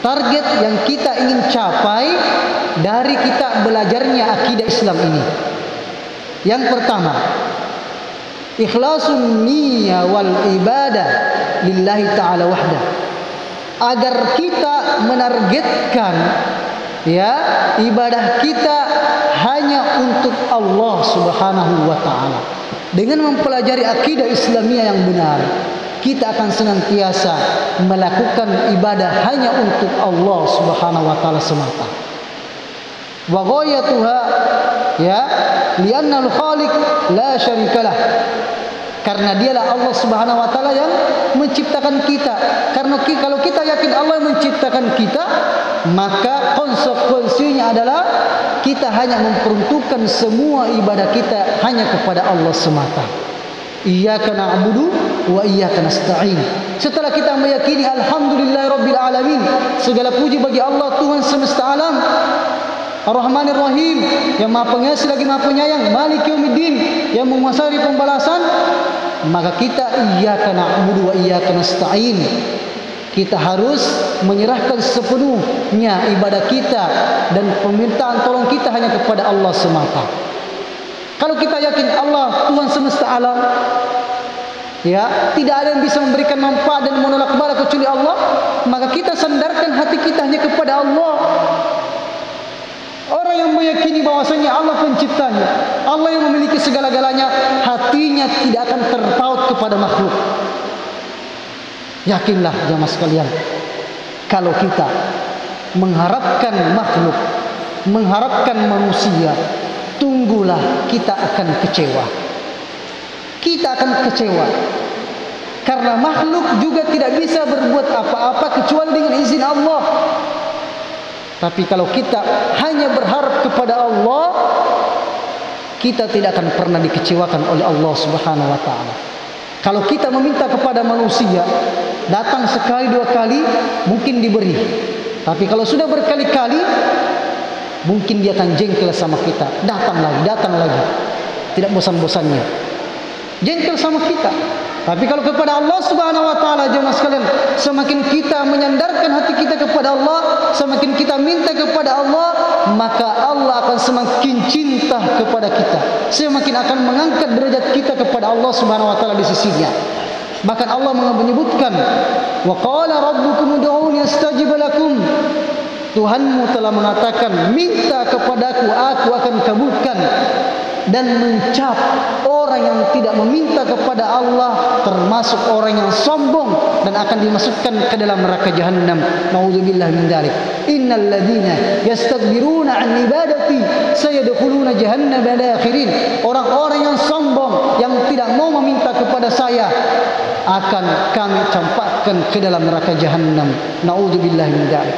target yang kita ingin capai dari kita belajarnya akidah Islam ini. Yang pertama, ikhlasun niyyah wal ibadah lillahi ta'ala wahdah. Agar kita menargetkan ibadah kita hanya untuk Allah Subhanahu wa taala. Dengan mempelajari akidah Islamiyah yang benar, kita akan senantiasa melakukan ibadah hanya untuk Allah Subhanahu wa taala semata. Wa ghayatuha li'anna al-khaliq la syarikalah. Karena dialah Allah Subhanahu wa taala yang menciptakan kita. Karena kalau kita yakin Allah yang menciptakan kita, maka konsekuensinya adalah kita hanya memperuntukkan semua ibadah kita hanya kepada Allah semata. Iyyaka na'budu wa iyyaka nasta'in. Setelah kita meyakini alhamdulillahirabbil alamin, segala puji bagi Allah Tuhan semesta alam, Ar-Rahmanir Rahim, yang Maha Pengasih lagi Maha Penyayang, Maliki Yaumiddin, yang menguasai pembalasan, maka kita iyyaka na'budu wa iyyaka nasta'in. Kita harus menyerahkan sepenuhnya ibadah kita dan permintaan tolong kita hanya kepada Allah semata. Kalau kita yakin Allah Tuhan semesta alam, tidak ada yang bisa memberikan manfaat dan menolak bala kecuali Allah, maka kita sandarkan hati kita hanya kepada Allah. Orang yang meyakini bahwasanya Allah penciptanya, Allah yang memiliki segala-galanya, hatinya tidak akan terpaut kepada makhluk. Yakinlah jamaah sekalian, kalau kita mengharapkan makhluk, mengharapkan manusia, tunggulah kita akan kecewa. Kita akan kecewa. Karena makhluk juga tidak bisa berbuat apa-apa kecuali dengan izin Allah. Tapi kalau kita hanya berharap kepada Allah, kita tidak akan pernah dikecewakan oleh Allah Subhanahu wa taala. Kalau kita meminta kepada manusia, datang sekali dua kali mungkin diberi. Tapi kalau sudah berkali-kali, mungkin dia akan jengkel sama kita. Datang lagi. Tidak bosan-bosannya. Jengkel sama kita. Tapi kalau kepada Allah Subhanahu wa taala, jemaah sekalian, semakin kita menyandarkan hati kita kepada Allah, semakin kita minta kepada Allah, maka Allah akan semakin cinta kepada kita. Semakin akan mengangkat derajat kita kepada Allah Subhanahu wa taala di sisinya. Bahkan Allah menyebutkan, wa qala rabbukum ud'uuni astajib lakum. Tuhanmu telah mengatakan, minta kepadaku, aku akan kabulkan. Dan mencap orang yang tidak meminta kepada Allah termasuk orang yang sombong dan akan dimasukkan ke dalam neraka Jahannam. Nauzubillah min dzalik. Innal ladzina yastakbiruna an ibadati sayadkhuluna jahannam dakhirin. Orang-orang yang sombong yang tidak mau meminta kepada saya akan kami campakkan ke dalam neraka Jahannam. Nauzubillah min dzalik.